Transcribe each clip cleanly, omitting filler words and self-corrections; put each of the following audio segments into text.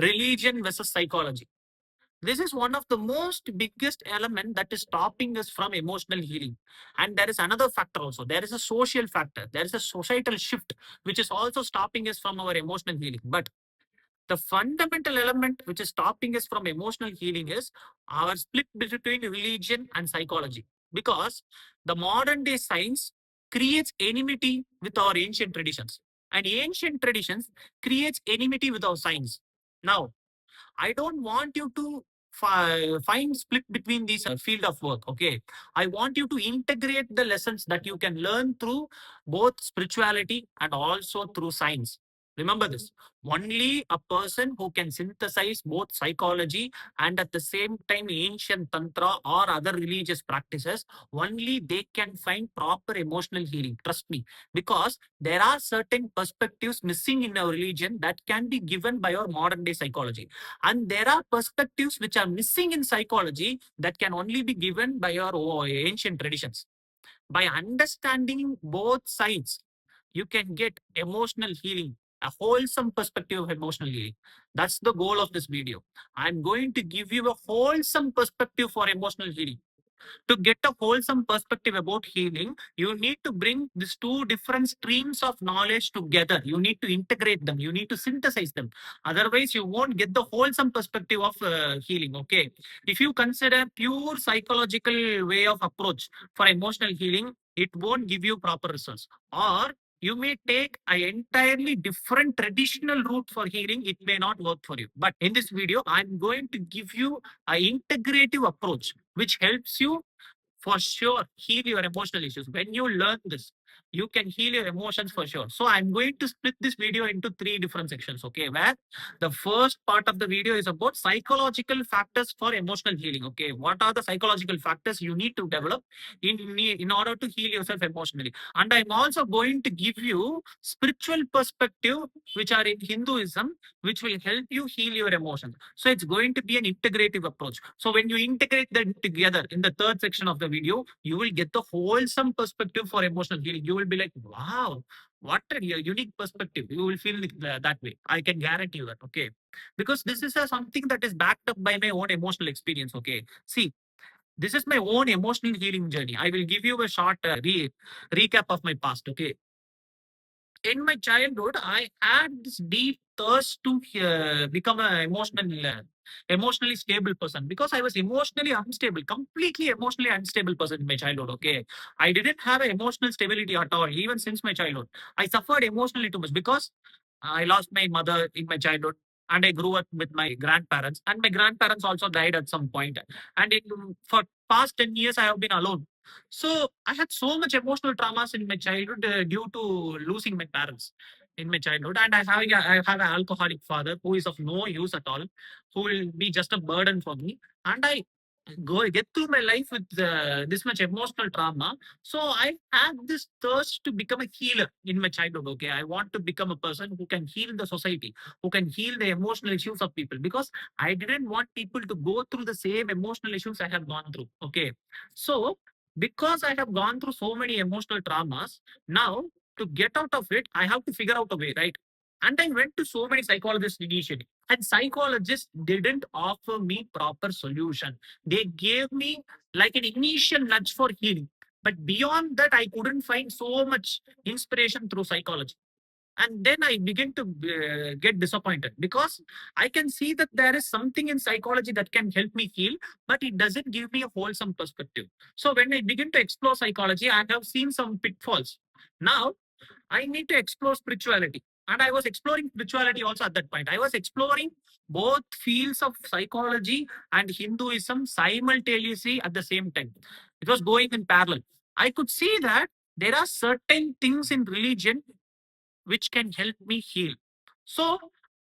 religion versus psychology. This is one of the most biggest element that is stopping us from emotional healing. And there is another factor also. There is a social factor. There is a societal shift which is also stopping us from our emotional healing. But the fundamental element which is stopping us from emotional healing is our split between religion and psychology. Because the modern day science creates enmity with our ancient traditions. And ancient traditions creates enmity with our science. Now, I don't want you to find split between these field of work. Okay, I want you to integrate the lessons that you can learn through both spirituality and also through science. Remember this: only a person who can synthesize both psychology and at the same time ancient tantra or other religious practices, only they can find proper emotional healing. Trust me, because there are certain perspectives missing in our religion that can be given by our modern day psychology. And there are perspectives which are missing in psychology that can only be given by our ancient traditions. By understanding both sides, you can get emotional healing, a wholesome perspective of emotional healing. That's the goal of this video. I'm going to give you a wholesome perspective for emotional healing. To get a wholesome perspective about healing, you need to bring these two different streams of knowledge together. You need to integrate them. You need to synthesize them. Otherwise, you won't get the wholesome perspective of healing. Okay. If you consider pure psychological way of approach for emotional healing, it won't give you proper results. Or you may take an entirely different traditional route for healing. It may not work for you. But in this video, I'm going to give you an integrative approach which helps you for sure heal your emotional issues. When you learn this, you can heal your emotions for sure. So I'm going to split this video into three different sections. Okay, where the first part of the video is about psychological factors for emotional healing. Okay, what are the psychological factors you need to develop in order to heal yourself emotionally? And I'm also going to give you spiritual perspective which are in Hinduism, which will help you heal your emotions. So it's going to be an integrative approach. So when you integrate them together in the third section of the video, you will get the wholesome perspective for emotional healing. You will be like, wow, what a unique perspective. You will feel it that way. I can guarantee you that. Okay. Because this is something that is backed up by my own emotional experience. Okay. See, this is my own emotional healing journey. I will give you a short recap of my past. Okay. In my childhood, I had this deep thirst to become an emotionally stable person because I was emotionally unstable, completely emotionally unstable person in my childhood. Okay, I didn't have an emotional stability at all, even since my childhood. I suffered emotionally too much because I lost my mother in my childhood. And I grew up with my grandparents, and my grandparents also died at some point. And for past 10 years, I have been alone. So I had so much emotional traumas in my childhood due to losing my parents in my childhood, and I have an alcoholic father who is of no use at all, who will be just a burden for me, and I go get through my life with this much emotional trauma. So I had this thirst to become a healer in my childhood. Okay, I want to become a person who can heal the society, who can heal the emotional issues of people, because I didn't want people to go through the same emotional issues I have gone through. Okay, so because I have gone through so many emotional traumas, now to get out of it, I have to figure out a way, right? And I went to so many psychologists initially, and psychologists didn't offer me proper solution. They gave me like an initial nudge for healing. But beyond that, I couldn't find so much inspiration through psychology. And then I begin to get disappointed because I can see that there is something in psychology that can help me heal, but it doesn't give me a wholesome perspective. So when I begin to explore psychology, I have seen some pitfalls. Now I need to explore spirituality. And I was exploring spirituality also at that point. I was exploring both fields of psychology and Hinduism simultaneously at the same time. It was going in parallel. I could see that there are certain things in religion which can help me heal. So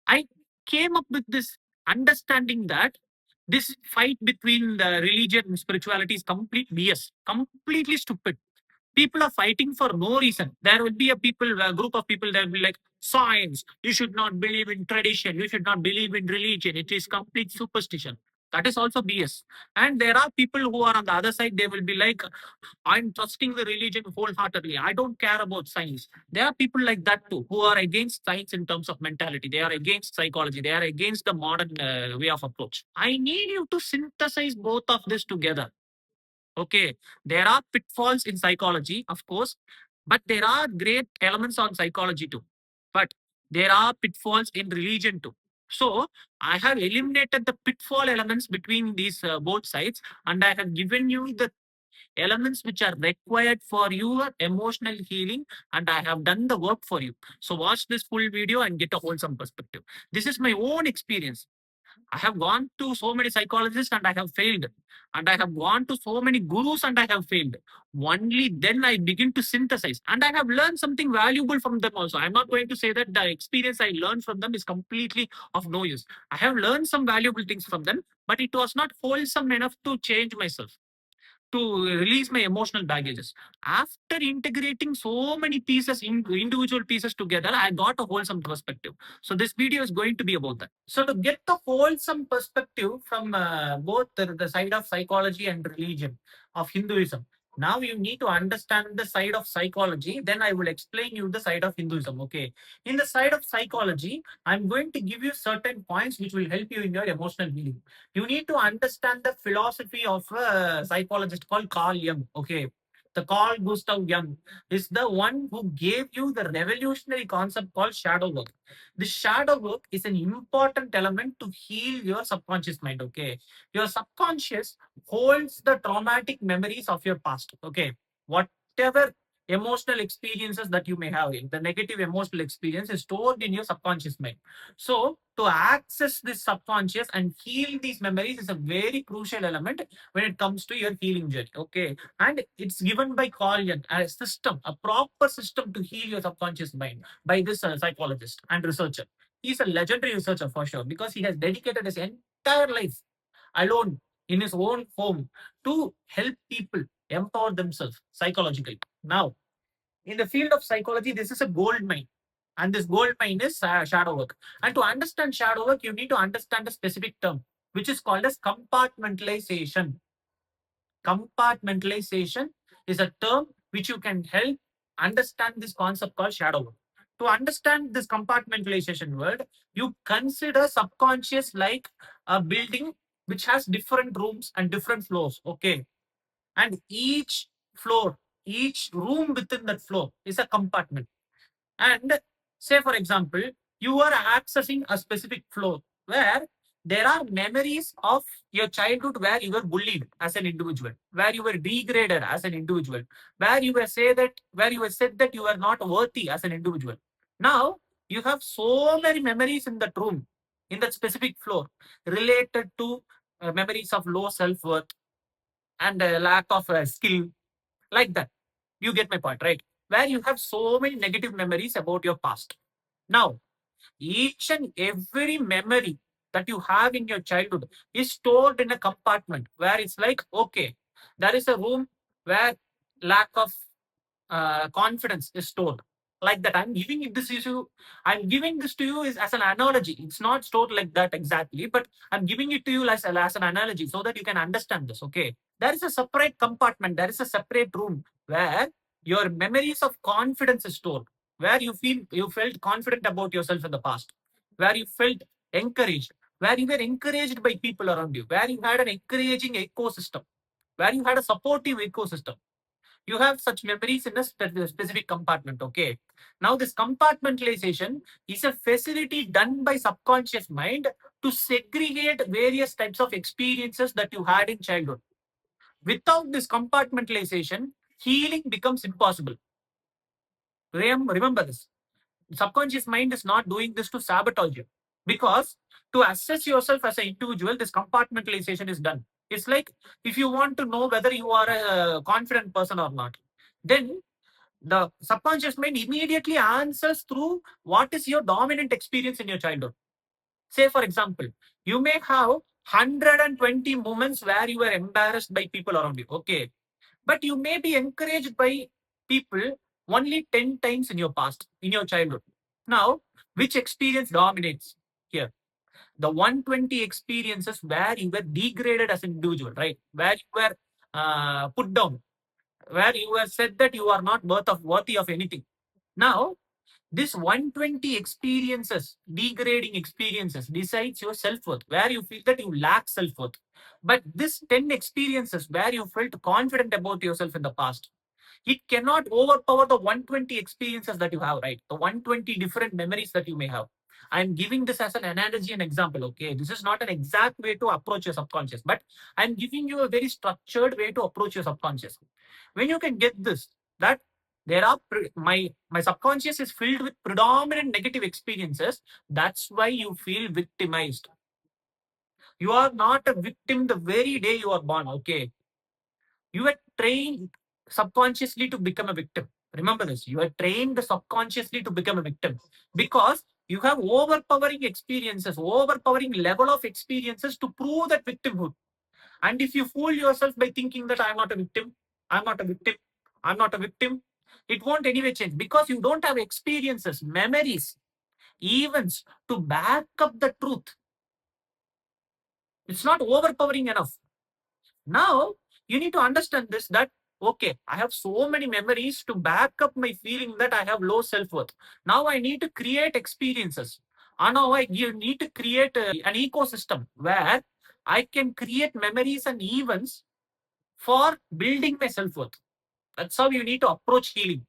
I came up with this understanding that this fight between the religion and spirituality is complete BS, completely stupid. People are fighting for no reason. There will be a group of people that will be like, science, you should not believe in tradition, you should not believe in religion, it is complete superstition. That is also BS. And there are people who are on the other side, they will be like, I'm trusting the religion wholeheartedly. I don't care about science. There are people like that too, who are against science in terms of mentality. They are against psychology. They are against the modern way of approach. I need you to synthesize both of this together. Okay, there are pitfalls in psychology, of course, but there are great elements on psychology too. But there are pitfalls in religion too. So I have eliminated the pitfall elements between these both sides, and I have given you the elements which are required for your emotional healing, and I have done the work for you. So watch this full video and get a wholesome perspective. This is my own experience. I have gone to so many psychologists and I have failed. And I have gone to so many gurus and I have failed. Only then I begin to synthesize. And I have learned something valuable from them also. I'm not going to say that the experience I learned from them is completely of no use. I have learned some valuable things from them, but it was not wholesome enough to change myself, to release my emotional baggages. After integrating so many pieces, individual pieces together, I got a wholesome perspective. So this video is going to be about that. So to get the wholesome perspective from both the side of psychology and religion of Hinduism, now you need to understand the side of psychology. Then I will explain you the side of Hinduism. Okay. In the side of psychology, I'm going to give you certain points which will help you in your emotional healing. You need to understand the philosophy of a psychologist called Carl Jung. Okay. The Carl Gustav Jung is the one who gave you the revolutionary concept called shadow work. The shadow work is an important element to heal your subconscious mind. Okay. Your subconscious holds the traumatic memories of your past. Okay. Whatever emotional experiences that you may have, the negative emotional experience is stored in your subconscious mind. So, to access this subconscious and heal these memories is a very crucial element when it comes to your healing journey. Okay. And it's given by Carl Jung, a system, a proper system to heal your subconscious mind by this psychologist and researcher. He's a legendary researcher for sure because he has dedicated his entire life alone in his own home to help people empower themselves psychologically. Now, in the field of psychology, this is a gold mine. And this gold mine is shadow work. And to understand shadow work, you need to understand a specific term, which is called as compartmentalization. Compartmentalization is a term which you can help understand this concept called shadow work. To understand this compartmentalization word, you consider subconscious like a building which has different rooms and different floors. Okay. And each floor, each room within that floor is a compartment. And say, for example, you are accessing a specific floor where there are memories of your childhood where you were bullied as an individual, where you were degraded as an individual, where you were said that you are not worthy as an individual. Now you have so many memories in that room, in that specific floor, related to memories of low self-worth and lack of skill, like that. You get my point, right? Where you have so many negative memories about your past. Now, each and every memory that you have in your childhood is stored in a compartment where it's like, okay, there is a room where lack of confidence is stored. Like that, I'm giving this to you is as an analogy. It's not stored like that exactly, but I'm giving it to you as an analogy so that you can understand this. Okay. There is a separate compartment, there is a separate room where your memories of confidence is stored, where you felt confident about yourself in the past, where you felt encouraged, where you were encouraged by people around you, where you had an encouraging ecosystem, where you had a supportive ecosystem. You have such memories in a specific compartment. Okay. Now, this compartmentalization is a facility done by subconscious mind to segregate various types of experiences that you had in childhood. Without this compartmentalization, healing becomes impossible. Remember this. Subconscious mind is not doing this to sabotage you, because to assess yourself as an individual, this compartmentalization is done. It's like if you want to know whether you are a confident person or not, then the subconscious mind immediately answers through what is your dominant experience in your childhood. Say, for example, you may have 120 moments where you were embarrassed by people around you. Okay. But you may be encouraged by people only 10 times in your past, in your childhood. Now, which experience dominates here? the 120 experiences where you were degraded as an individual, right? Where you were put down, where you were said that you are not worthy of anything. Now, this 120 experiences, degrading experiences, decides your self-worth, where you feel that you lack self-worth. But this 10 experiences where you felt confident about yourself in the past, it cannot overpower the 120 experiences that you have, right? The 120 different memories that you may have. I'm giving this as an analogy and example, okay? This is not an exact way to approach your subconscious, but I'm giving you a very structured way to approach your subconscious. When you can get this, that there are my subconscious is filled with predominant negative experiences, that's why you feel victimized. You are not a victim the very day you are born, okay? You were trained subconsciously to become a victim. Remember this. You are trained subconsciously to become a victim because you have overpowering experiences, overpowering level of experiences to prove that victimhood. And if you fool yourself by thinking that I'm not a victim, I'm not a victim, I'm not a victim, it won't anyway change because you don't have experiences, memories, events to back up the truth. It's not overpowering enough. Now, you need to understand this that, okay, I have so many memories to back up my feeling that I have low self worth. Now, I need to create experiences. And now, you need to create an ecosystem where I can create memories and events for building my self worth. That's how you need to approach healing.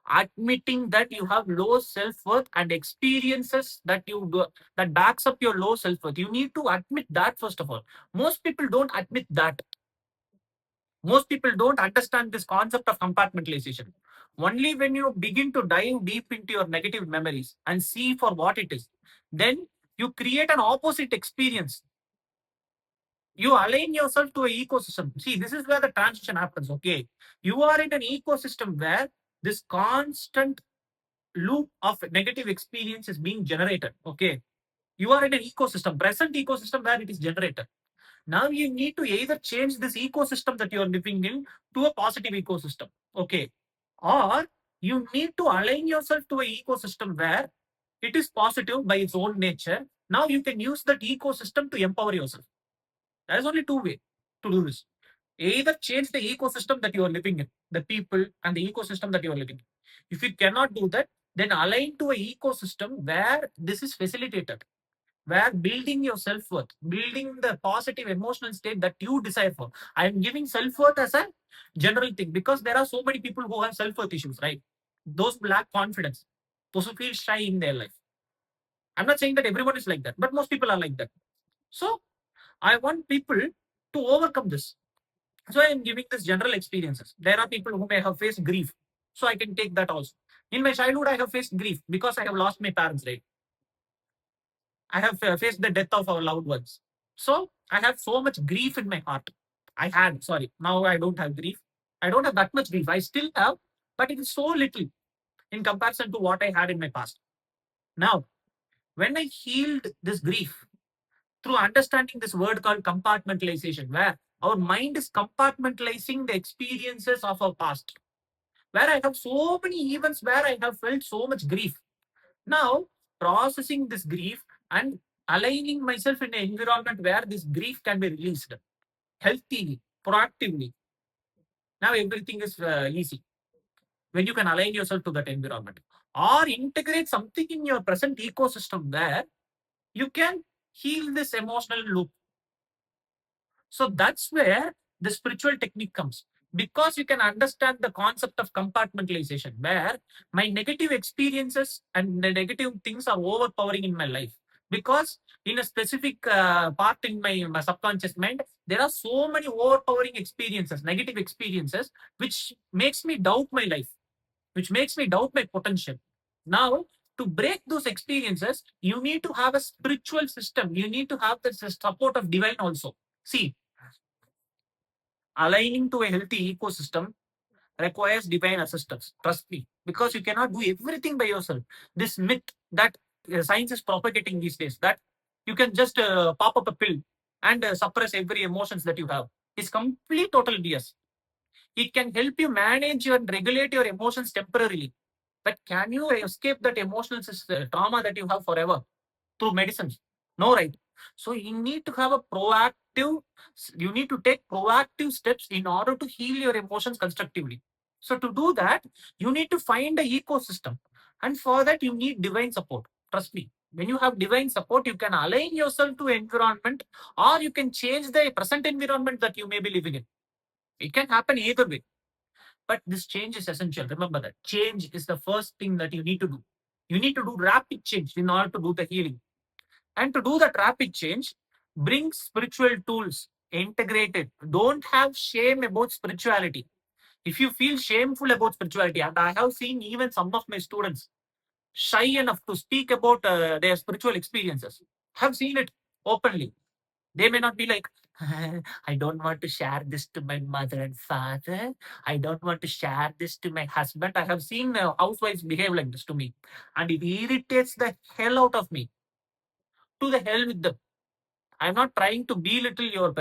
Admitting that you have low self worth and experiences that you do, that backs up your low self worth. You need to admit that first of all. Most people don't admit that. Most people don't understand this concept of compartmentalization. Only when you begin to dive deep into your negative memories and see for what it is, then you create an opposite experience. You align yourself to an ecosystem. See, this is where the transition happens. Okay. You are in an ecosystem where this constant loop of negative experience is being generated. Okay. You are in an ecosystem, present ecosystem where it is generated. Now you need to either change this ecosystem that you are living in to a positive ecosystem. Okay. Or you need to align yourself to an ecosystem where it is positive by its own nature. Now you can use that ecosystem to empower yourself. There is only two ways to do this. Either change the ecosystem that you are living in, the people and the ecosystem that you are living in. If you cannot do that, then align to an ecosystem where this is facilitated, where building your self-worth, building the positive emotional state that you desire for. I am giving self-worth as a general thing because there are so many people who have self-worth issues, right? Those who lack confidence, those who feel shy in their life. I'm not saying that everyone is like that, but most people are like that. So I want people to overcome this. So I am giving this general experiences. There are people who may have faced grief. So I can take that also. In my childhood, I have faced grief because I have lost my parents, right? I have faced the death of our loved ones. So I have so much grief in my heart. I had, sorry, now I don't have grief. I don't have that much grief. I still have, but it is so little in comparison to what I had in my past. Now, when I healed this grief through understanding this word called compartmentalization, where our mind is compartmentalizing the experiences of our past, where I have so many events where I have felt so much grief. Now, processing this grief and aligning myself in an environment where this grief can be released healthily, proactively. Now, everything is easy when you can align yourself to that environment or integrate something in your present ecosystem where you can heal this emotional loop. So that's where the spiritual technique comes because you can understand the concept of compartmentalization where my negative experiences and the negative things are overpowering in my life because in a specific part in my subconscious mind there are so many overpowering experiences, negative experiences, which makes me doubt my life, which makes me doubt my potential. Now, to break those experiences, you need to have a spiritual system. You need to have the support of divine also. See, aligning to a healthy ecosystem requires divine assistance. Trust me, because you cannot do everything by yourself. This myth that science is propagating these days, that you can just pop up a pill and suppress every emotions that you have, is complete total BS. It can help you manage and regulate your emotions temporarily. But can you escape that emotional trauma that you have forever through medicines? No, right? So you need to have a proactive, you need to take proactive steps in order to heal your emotions constructively. So to do that, you need to find a ecosystem. And for that, you need divine support. Trust me. When you have divine support, you can align yourself to environment, or you can change the present environment that you may be living in. It can happen either way. But this change is essential. Remember that change is the first thing that you need to do. You need to do rapid change in order to do the healing. And to do that rapid change, bring spiritual tools, integrate it. Don't have shame about spirituality. If you feel shameful about spirituality, and I have seen even some of my students shy enough to speak about their spiritual experiences, have seen it openly. They may not be like, I don't want to share this to my mother and father. I don't want to share this to my husband. I have seen housewives behave like this to me, and it irritates the hell out of me. To the hell with them. I'm not trying to belittle your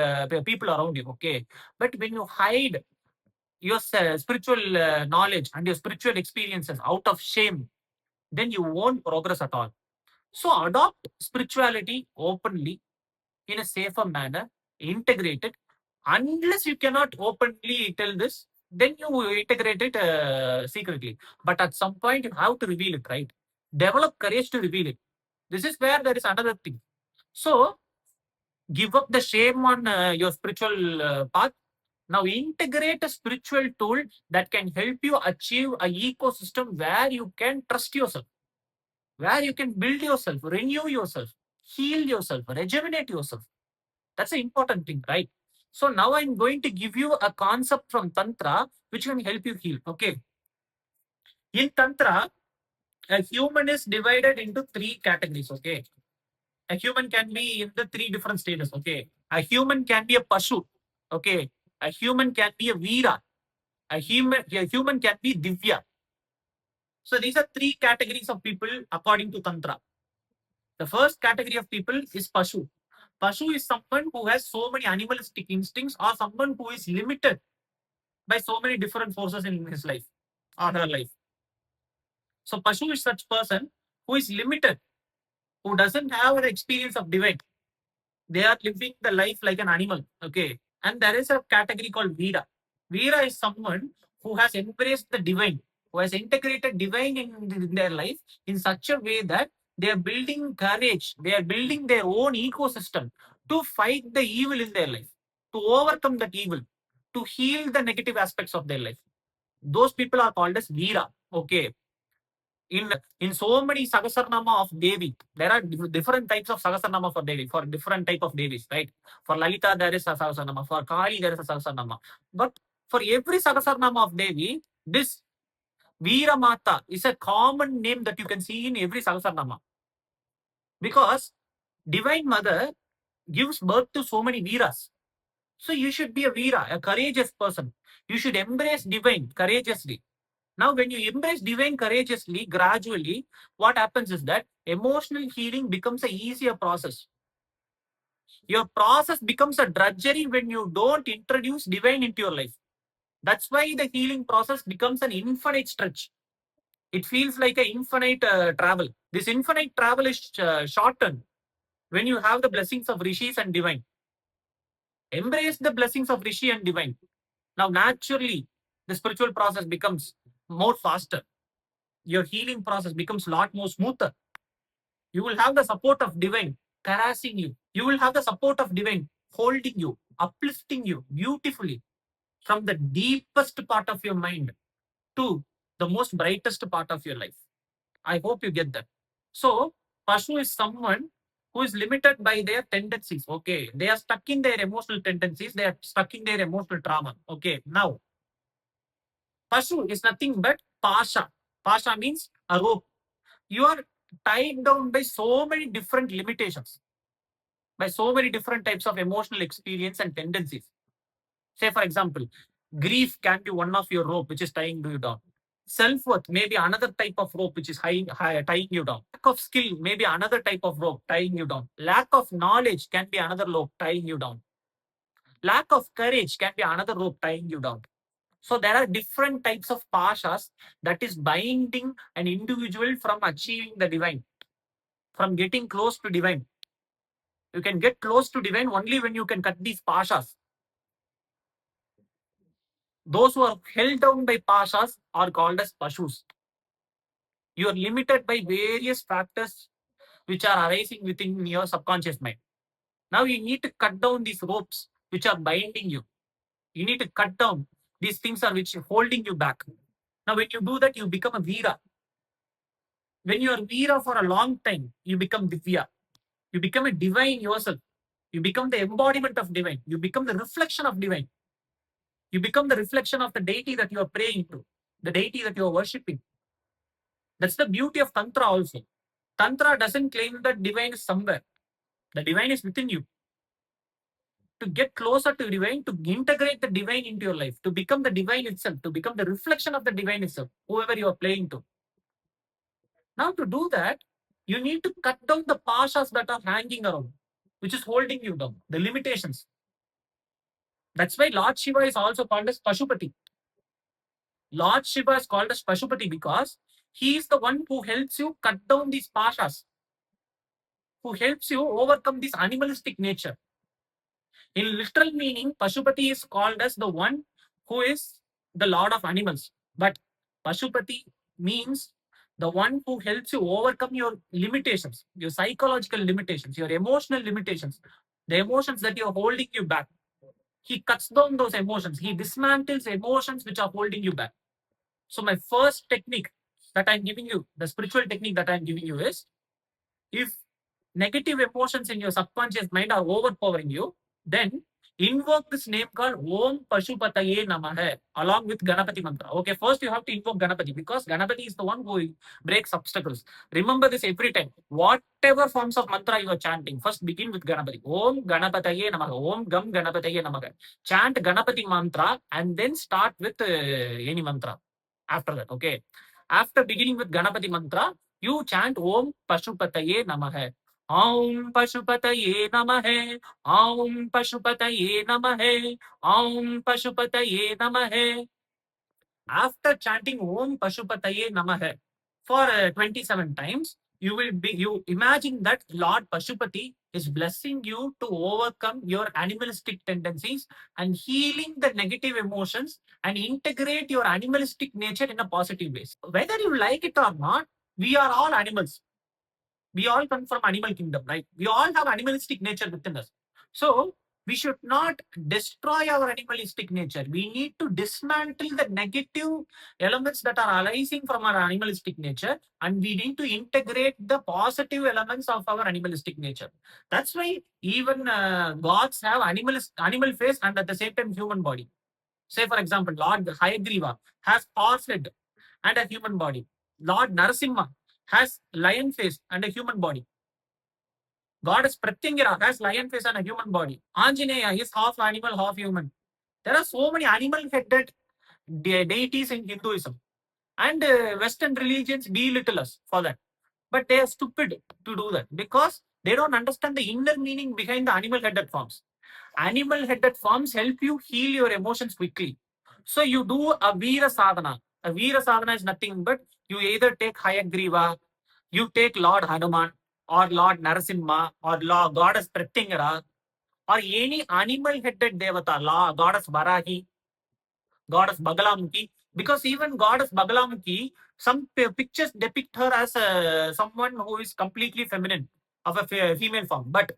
people around you, okay? But when you hide your spiritual knowledge and your spiritual experiences out of shame, then you won't progress at all. So adopt spirituality openly in a safer manner, integrate it. Unless you cannot openly tell this, then you integrate it secretly. But at some point, you have to reveal it, right? Develop courage to reveal it. This is where there is another thing. So give up the shame on your spiritual path. Now integrate a spiritual tool that can help you achieve a ecosystem where you can trust yourself, where you can build yourself, renew yourself, heal yourself, rejuvenate yourself. That's an important thing, right? So now I'm going to give you a concept from Tantra which can help you heal. Okay. In Tantra, a human is divided into three categories. Okay. A human can be in the three different stages. Okay. A human can be a Pashu. Okay. A human can be a Veera. A human can be Divya. So these are three categories of people according to Tantra. The first category of people is Pashu. Pashu is someone who has so many animalistic instincts or someone who is limited by so many different forces in his life or her life. So Pashu is such person who is limited, who doesn't have the experience of divine. They are living the life like an animal. Okay. And there is a category called Veera. Veera is someone who has embraced the divine, who has integrated divine in their life in such a way that they are building courage, they are building their own ecosystem to fight the evil in their life, to overcome that evil, to heal the negative aspects of their life. Those people are called as Veera. Okay. In so many Sahasranama of Devi, there are different types of Sahasranama for Devi, for different type of Devis, right? For Lalita, there is a Sahasranama. For Kali, there is a Sahasranama. But for every Sahasranama of Devi, this Veera Mata is a common name that you can see in every Sahasranama. Because Divine Mother gives birth to so many Veeras. So you should be a Veera, a courageous person. You should embrace divine courageously. Now, when you embrace divine courageously, gradually, what happens is that emotional healing becomes an easier process. Your process becomes a drudgery when you don't introduce divine into your life. That's why the healing process becomes an infinite stretch. It feels like an infinite travel. This infinite travel is shortened when you have the blessings of rishis and divine. Embrace the blessings of rishi and divine. Now, naturally, the spiritual process becomes more faster. Your healing process becomes a lot more smoother. You will have the support of divine caressing you. You will have the support of divine holding you, uplifting you beautifully from the deepest part of your mind to the most brightest part of your life. I hope you get that. So, Pashu is someone who is limited by their tendencies. Okay. They are stuck in their emotional tendencies. They are stuck in their emotional trauma. Okay. Now, Pashu is nothing but Pasha. Pasha means a rope. You are tied down by so many different limitations, by so many different types of emotional experience and tendencies. Say, for example, grief can be one of your rope which is tying you down. Self-worth may be another type of rope which is tying you down. Lack of skill may be another type of rope tying you down. Lack of knowledge can be another rope tying you down. Lack of courage can be another rope tying you down. So there are different types of pashas that is binding an individual from achieving the divine, from getting close to divine. You can get close to divine only when you can cut these pashas. Those who are held down by pashas are called as pashus. You are limited by various factors which are arising within your subconscious mind. Now you need to cut down these ropes which are binding you. You need to cut down these things are which are holding you back. Now when you do that, you become a Veera. When you are Veera for a long time, you become Divya. You become a divine yourself. You become the embodiment of divine. You become the reflection of divine. You become the reflection of the deity that you are praying to, the deity that you are worshipping. That's the beauty of Tantra also. Tantra doesn't claim that divine is somewhere. The divine is within you. To get closer to divine, to integrate the divine into your life, to become the divine itself, to become the reflection of the divine itself, whoever you are playing to. Now, to do that, you need to cut down the pashas that are hanging around, which is holding you down, the limitations. That's why Lord Shiva is also called as Pashupati. Lord Shiva is called as Pashupati because he is the one who helps you cut down these pashas, who helps you overcome this animalistic nature. In literal meaning, Pashupati is called as the one who is the lord of animals. But Pashupati means the one who helps you overcome your limitations, your psychological limitations, your emotional limitations, the emotions that you're holding you back. He cuts down those emotions. He dismantles emotions which are holding you back. So my first technique that I'm giving you, the spiritual technique that I'm giving you is, if negative emotions in your subconscious mind are overpowering you, then invoke this name called Om Pashupataye Namaha along with Ganapati mantra. Okay, first you have to invoke Ganapati because Ganapati is the one who breaks obstacles. Remember this every time. Whatever forms of mantra you are chanting, first begin with Ganapati. Om Ganapataye Namaha. Om Gam Ganapataye Namaha. Chant Ganapati mantra and then start with any mantra after that. Okay. After beginning with Ganapati mantra, you chant Om Pashupataye Namaha. Om Pashupataye Namaha. Om Pashupataye Namaha. Om Pashupataye Namaha. After chanting Om Pashupataye Namaha for 27 times, you imagine that Lord Pashupati is blessing you to overcome your animalistic tendencies and healing the negative emotions and integrate your animalistic nature in a positive way. Whether you like it or not, we are all animals. We all come from animal kingdom, right? We all have animalistic nature within us. So we should not destroy our animalistic nature. We need to dismantle the negative elements that are arising from our animalistic nature, and we need to integrate the positive elements of our animalistic nature. That's why even gods have animal face and at the same time human body. Say, for example, Lord Hayagriva has horse head and a human body. Lord Narasimha has lion face and a human body. Goddess Pratyangara has lion face and a human body. Anjaneya is half animal, half human. There are so many animal-headed deities in Hinduism. And Western religions belittle us for that. But they are stupid to do that because they don't understand the inner meaning behind the animal-headed forms. Animal-headed forms help you heal your emotions quickly. So you do a Veera Sadhana. A Veera Sadhana is nothing but you either take Hayagriva, you take Lord Hanuman, or Lord Narasimha, or Lord Goddess Pratyangara, or any animal-headed devata, Goddess Varahi, Goddess Bagalamukhi. Because even Goddess Bagalamukhi, some pictures depict her as someone who is completely feminine, of a female form. But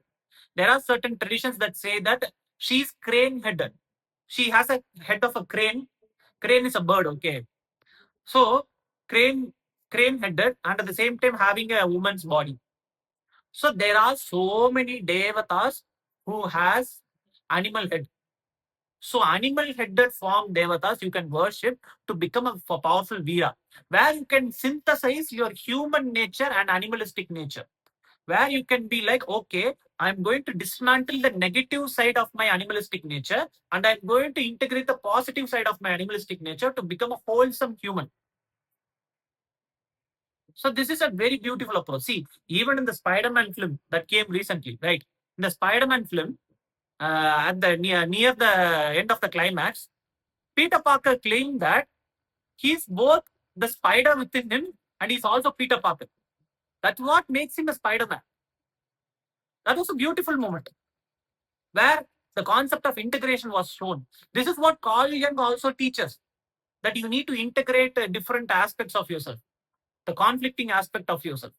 there are certain traditions that say that she's crane-headed. She has a head of a crane. Crane is a bird, okay. So crane-headed, and at the same time having a woman's body. So there are so many devatas who has animal head. So animal-headed form devatas you can worship to become a powerful Veera, where you can synthesize your human nature and animalistic nature. Where you can be like, okay, I'm going to dismantle the negative side of my animalistic nature and I'm going to integrate the positive side of my animalistic nature to become a wholesome human. So this is a very beautiful approach. See, even in the Spider-Man film that came recently, right? In the Spider-Man film, at the near the end of the climax, Peter Parker claimed that he's both the spider within him and he's also Peter Parker. That's what makes him a Spider-Man. That was a beautiful moment where the concept of integration was shown. This is what Carl Jung also teaches, that you need to integrate different aspects of yourself, the conflicting aspect of yourself.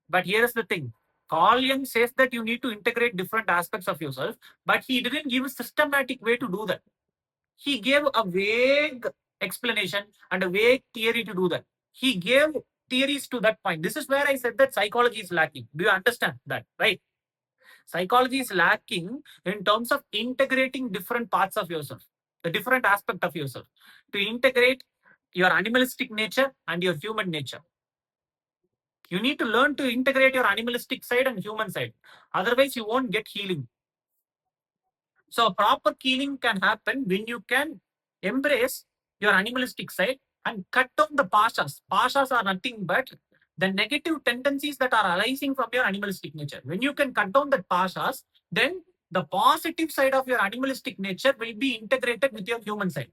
But here's the thing. Carl Jung says that you need to integrate different aspects of yourself, but he didn't give a systematic way to do that. He gave a vague explanation and a vague theory to do that. He gave theories to that point. This is where I said that psychology is lacking. Do you understand that? Right? Psychology is lacking in terms of integrating different parts of yourself, the different aspect of yourself, to integrate your animalistic nature and your human nature. You need to learn to integrate your animalistic side and human side. Otherwise, you won't get healing. So, proper healing can happen when you can embrace your animalistic side and cut down the pashas. Pashas are nothing but the negative tendencies that are arising from your animalistic nature. When you can cut down the pashas, then the positive side of your animalistic nature will be integrated with your human side.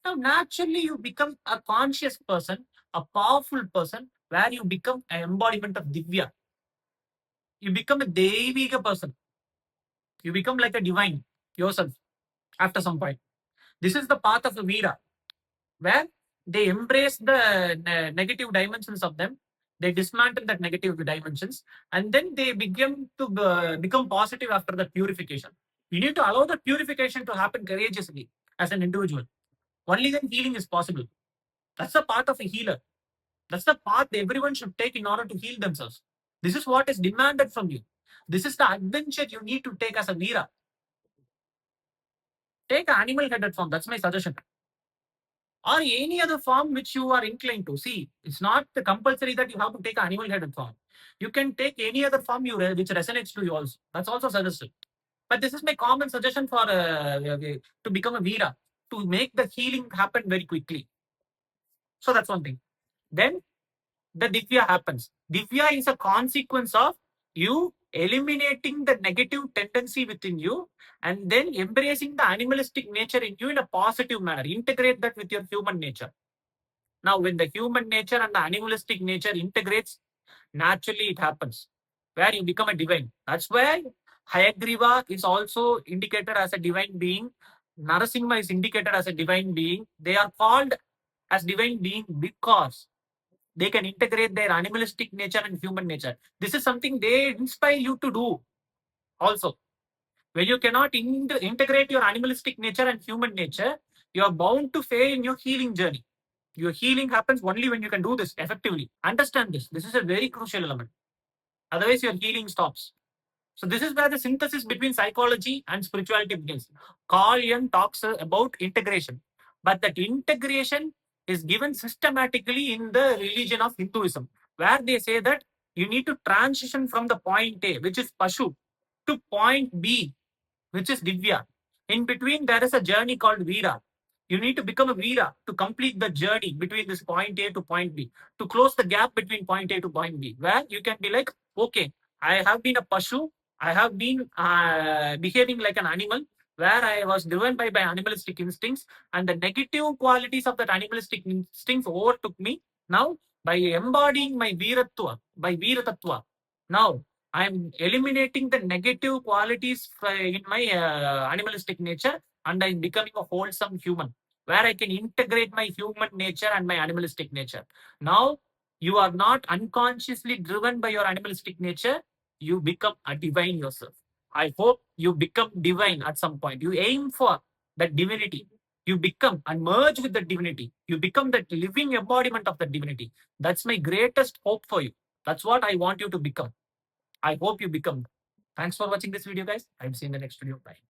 Now, naturally, you become a conscious person, a powerful person, where you become an embodiment of Divya. You become a Devika person. You become like a divine yourself after some point. This is the path of the Veera, where they embrace the negative dimensions of them. They dismantle that negative dimensions, and then they begin to become positive after the purification. You need to allow the purification to happen courageously as an individual. Only then healing is possible. That's the path of a healer. That's the path everyone should take in order to heal themselves. This is what is demanded from you. This is the adventure you need to take as a Veera. Take an animal headed form. That's my suggestion. Or any other form which you are inclined to. See, it's not compulsory that you have to take an animal headed form. You can take any other form which resonates to you also. That's also suggested. But this is my common suggestion for to become a Veera, to make the healing happen very quickly. So that's one thing. Then the Divya happens. Divya is a consequence of you eliminating the negative tendency within you and then embracing the animalistic nature in you in a positive manner. Integrate that with your human nature. Now, when the human nature and the animalistic nature integrates, naturally it happens, where you become a divine. That's why Hayagriva is also indicated as a divine being. Narasimha is indicated as a divine being. They are called as divine being because they can integrate their animalistic nature and human nature. This is something they inspire you to do also. When you cannot integrate your animalistic nature and human nature, you are bound to fail in your healing journey. Your healing happens only when you can do this effectively. Understand this. This is a very crucial element. Otherwise, your healing stops. So this is where the synthesis between psychology and spirituality begins. Carl Jung talks about integration, but that integration is given systematically in the religion of Hinduism, where they say that you need to transition from the point A, which is Pashu, to point B, which is Divya. In between, there is a journey called Veera. You need to become a Veera to complete the journey between this point A to point B, to close the gap between point A to point B, where you can be like, okay, I have been a Pashu, I have been behaving like an animal, where I was driven by animalistic instincts, and the negative qualities of that animalistic instincts overtook me. Now, by embodying my Veeratva, by Veeratatva, now I'm eliminating the negative qualities in my animalistic nature, and I'm becoming a wholesome human where I can integrate my human nature and my animalistic nature. Now, you are not unconsciously driven by your animalistic nature, you become a divine yourself. I hope you become divine at some point. You aim for that divinity. You become and merge with the divinity. You become that living embodiment of the divinity. That's my greatest hope for you. That's what I want you to become. I hope you become. Thanks for watching this video, guys. I'll see you in the next video. Bye.